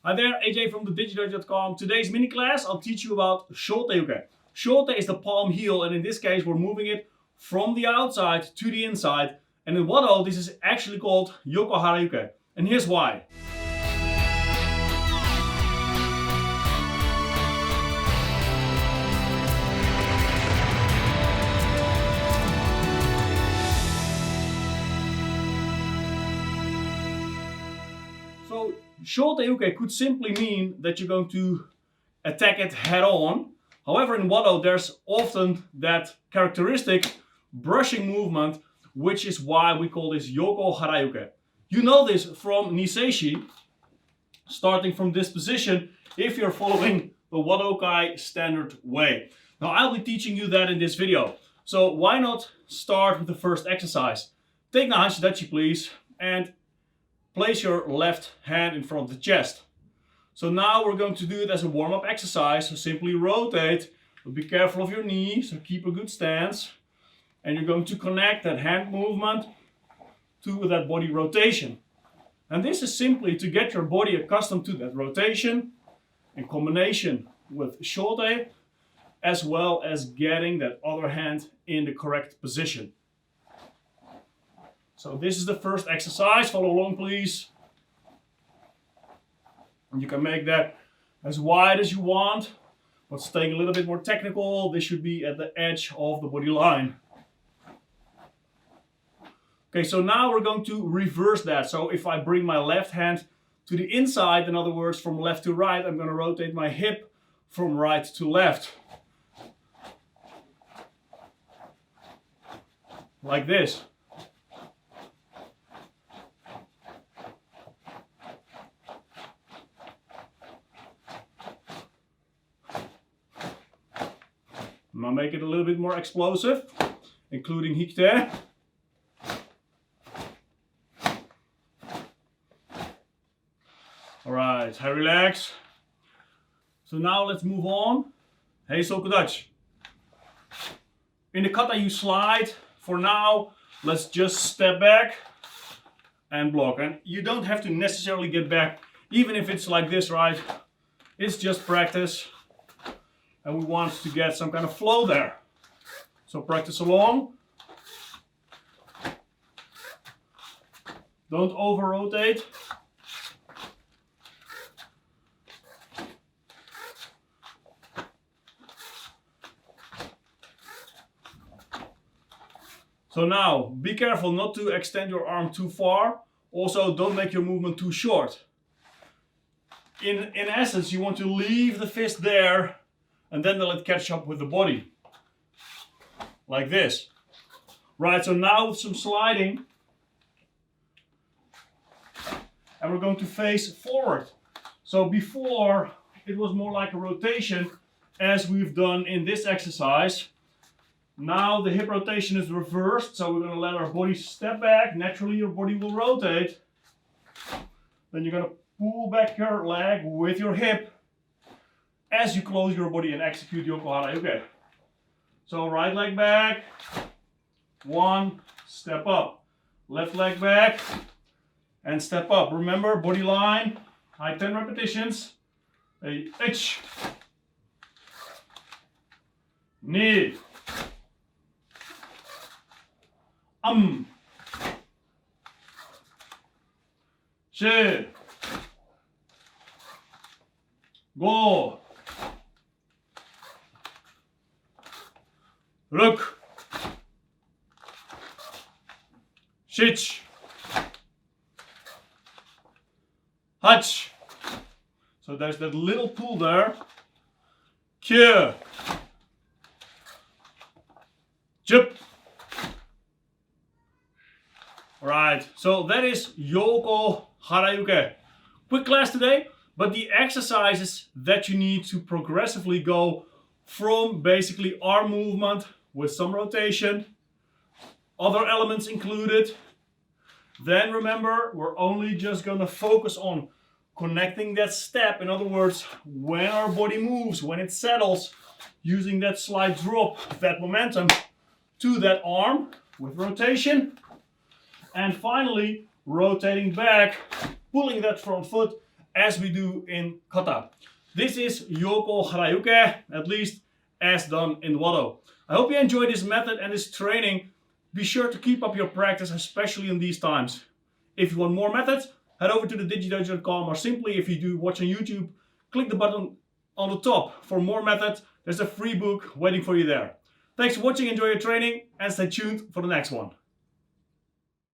Hi there, AJ from the DigiDojo.com. Today's mini class, I'll teach you about Shotei Uke. Shotei is the palm heel, and in this case, we're moving it from the outside to the inside. And in Wado, this is actually called Yoko Harai Uke. And here's why. So, Shotei Uke could simply mean that you're going to attack it head on. However, in Wado, there's often that characteristic brushing movement, which is why we call this Yoko Harai Uke. You know this from Niseishi, starting from this position, if you're following the Wadokai standard way. Now, I'll be teaching you that in this video. So why not start with the first exercise? Take Niseishi Dachi, please, and place your left hand in front of the chest. So now we're going to do it as a warm-up exercise. So simply rotate, but be careful of your knee, so keep a good stance. And you're going to connect that hand movement to that body rotation. And this is simply to get your body accustomed to that rotation in combination with Shotei, as well as getting that other hand in the correct position. So this is the first exercise. Follow along, please. And you can make that as wide as you want, but staying a little bit more technical. This should be at the edge of the body line. Okay, so now we're going to reverse that. So if I bring my left hand to the inside, in other words, from left to right, I'm going to rotate my hip from right to left. Like this. I'm going to make it a little bit more explosive, including Hikte. Alright, hey, relax. So now let's move on. Hey, Sokudachi. In the Kata you slide. For now, let's just step back and block. And you don't have to necessarily get back, even if it's like this, right? It's just practice. And we want to get some kind of flow there. So practice along. Don't over rotate. So now, be careful not to extend your arm too far. Also, don't make your movement too short. In essence, you want to leave the fist there and then let it catch up with the body. Like this. Right, so now with some sliding. And we're going to face forward. So before, it was more like a rotation, as we've done in this exercise. Now the hip rotation is reversed, so we're going to let our body step back. Naturally, your body will rotate. Then you're going to pull back your leg with your hip as you close your body and execute Yoko Harai Uke. So right leg back, one, step up. Left leg back, and step up. Remember, body line, high 10 repetitions. H. Knee. Shi. Go. Look. Shich. Hach. So there's that little pull there. Kye. Jup. Alright, so that is Yoko Harai Uke. Quick class today, but the exercises that you need to progressively go from basically arm movement with some rotation, other elements included. Then remember, we're only just going to focus on connecting that step. In other words, when our body moves, when it settles, using that slight drop, that momentum to that arm with rotation. And finally, rotating back, pulling that front foot as we do in Kata. This is Yoko Harai Uke, at least as done in Wado. I hope you enjoyed this method and this training. Be sure to keep up your practice, especially in these times. If you want more methods, head over to the digidojo.com, or simply if you do watch on YouTube, click the button on the top for more methods. There's a free book waiting for you there. Thanks for watching, enjoy your training, and stay tuned for the next one.